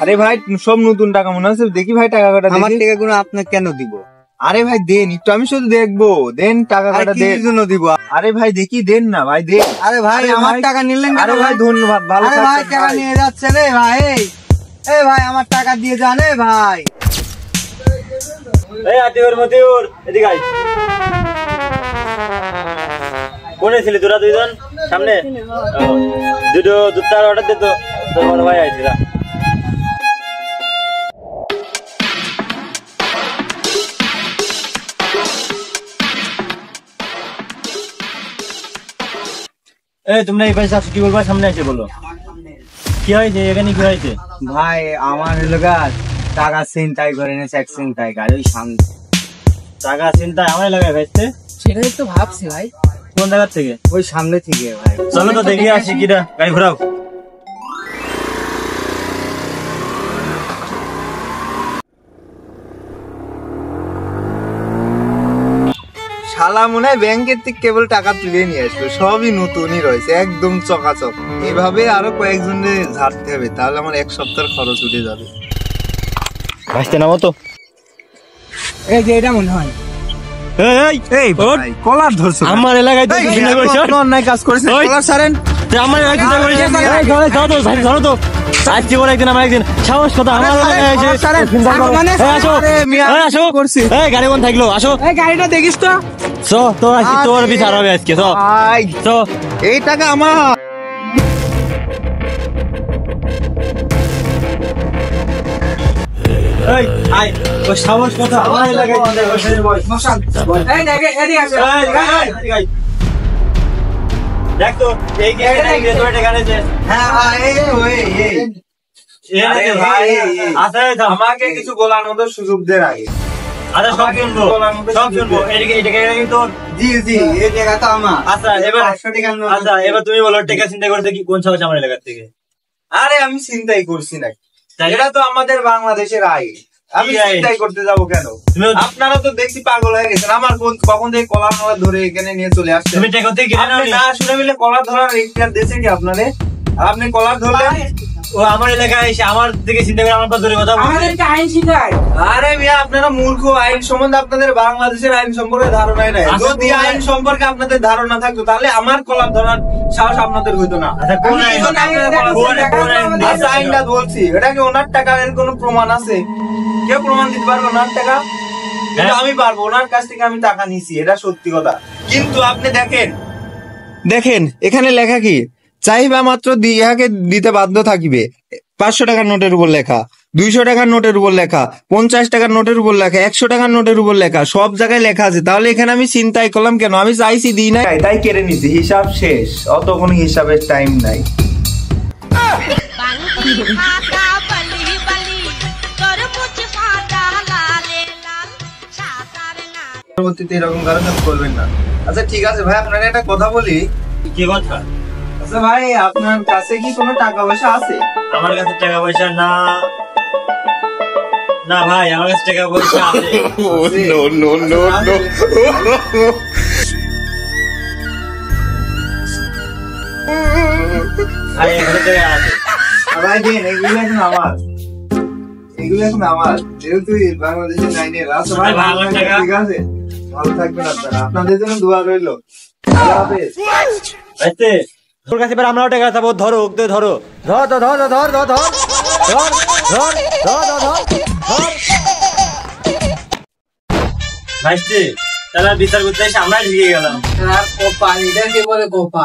আরে ভাই সব নতুন টাকা মনে হচ্ছে, দেখি ভাই টাকা কটা। আমার টাকাগুলো আপনাকে কেন দিব? আরে ভাই দেন একটু, আমি শুধু দেখবো, দেন টাকা কটা দেন। জন্য দিব? আরে ভাই দেখি দেন না ভাই, দেন। আরে ভাই আমার টাকা নিলেন? আরে ভাই ধন্যবাদ, ভালো থাকবেন ভাই। টাকা নিয়ে যাচ্ছে রে ভাই। এই ভাই আমার টাকা দিয়ে যান ভাই। এই আতিউর মতিউর এদিকে আয়। কোনে ছিলি তোরা দুইজন? সামনে দুটো দুটার অর্ডার দে তো, তোর বড় ভাই আইছিলা। এই তোমরা এই পাশে আসো, কি বলবা? সামনে এসে বলো কি হয়েছে এখানে, কি হয়েছে? ভাই আমার এলাকার টাকা চিন্তাই করে নেছে, এক চিন্তাই গাড়ি ওই সামনে। টাকা চিন্তায় আমার এলাকায় ভাইছে? সেটাই তো ভাবছি ভাই। কোন জায়গা থেকে? ওই সামনে থেকে ভাই। চলো তো দেখি আসি কিরা, গাড়ি ঘোরাও। শালা মনে হয় ব্যাংকের থেকে কেবল টাকা তুলে নিয়ে আসলো, সবই নতুনই রয়েছে, একদম চকাচক। এভাবে আরো কয়েকজনের ঝাড়তে হবে, তাহলে আমার এক সপ্তাহের খরচ উঠে যাবে। ভাসতে নামো তো। এই যে এটা মনে হয় এই ভাই কলার ধরছো আমার এলাকায় তো অন্যায় কাজ করেছে, কলার ছাড়েন। আমার এলাকায় চিন্তা করিস ধরো তো। আজকে বলে একদিন আমার একদিন সাহস কথা আমার এলাকায় এসে আসো আসো করছি। এই গাড়ি কোন থাকলো? আসো, এই গাড়িটা দেখিস তো। চো তো আজকে তোর বিচার হবে আজকে। চো চো, এই টাকা আমার। এই আয় ও সাহস কথা আমার এলাকায় চিন্তা করিস। এই দেখে এদিকে আসো। দেখ তো এই কি তোর টাকা নেছে? হ্যাঁ ভাই আচ্ছা আমাকে কিছু বলার মতো সুযোগ দেন আগে। আচ্ছা সব শুনবো এদিকে তোর। জি জি এই টাকা তো আমার। আচ্ছা এবার তুমি বলো টাকা চিন্তা করতে কি কোন সাহস আমার এলাকার থেকে? আরে আমি চিন্তাই করছি না, এটা তো আমাদের বাংলাদেশের আইন, আমি চিন্তাই করতে যাবো কেন? আপনারা তো দেখছি পাগল হয়ে গেছেন, আমার কখন থেকে কলার মালা ধরে এখানে নিয়ে চলে আসছে। তুমি টাকা থেকে কিনে নাও না শুনে মিলে কলার ধরার রেজিস্টার দিয়েছে কি আপনারে? আপনি কলার ধরলেন, ও আমার এলাকায় এসে আমার থেকে চিন্তা করে আমার পা ধরে কথা বলছে। আমাদেরকে আইন শিখায়। আরে মিয়া আপনারা মূর্খ, আইন সম্বন্ধে আপনাদের বাংলাদেশের আইন সম্পর্কে ধারণাই নাই। যদি আইন সম্পর্কে আপনাদের ধারণা থাকতো তাহলে আমার কলার ধরার সাহস আপনাদের হইতো না। আচ্ছা আইনটা বলছি, এটা কি ওনার টাকা, এর কোনো প্রমাণ আছে? কেউ প্রমাণ দিতে পারবে ওনার টাকা? কিন্তু আমি পারবো, ওনার কাছ থেকে আমি টাকা নিছি, এটা সত্যি কথা। কিন্তু আপনি দেখেন এখানে লেখা কি, চাইবা মাত্র ইহাকে দিতে বাধ্য থাকিবে। 500 টাকার নোটের উপর লেখা, 200 টাকার নোটের উপর লেখা, 50 টাকার নোটের উপর লেখা, 100 টাকার নোটের উপর লেখা, সব জায়গায় লেখা আছে। তাহলে এখানে আমি চিন্তাই করলাম কেন? আমি চাইছি দিই না, তাই কেড়ে নিছি, হিসাব শেষ, অত কোনো হিসাবের টাইম নাই। পরবর্তীতে এরকম কারণ করবেন না। আচ্ছা ঠিক আছে ভাই, আপনার একটা কথা বলি। কি কথা? আচ্ছা ভাই আপনার কাছে কি কোনো টাকা পয়সা আছে? আমার কাছে টাকা পয়সা না, না ভাই আমার কাছে টাকা পয়সা আছে। নো ভাই এখানে টাকা আছে ভাই, দিন এগুলো এখন আমার, এগুলো এখন আমার, যেহেতু বাংলাদেশের আইনের। আচ্ছা ভাই ঠিক আছে, ভালো থাকবেন আপনারা, আপনাদের জন্য দোয়া রইলো। আল্লাহ হাফেজ। আইতে তোর কাছে এবার আমরাও টাকা চাবো। ধরো ওকে ধরো, ধর ধর ধর ধর ধর ধর ধর ধর ধর ধর ধর ভাইস্তে তাহলে বিচার করতে এসে আমরা ঢুকে গেলাম। আর কোপা, এটাকে বলে কোপা।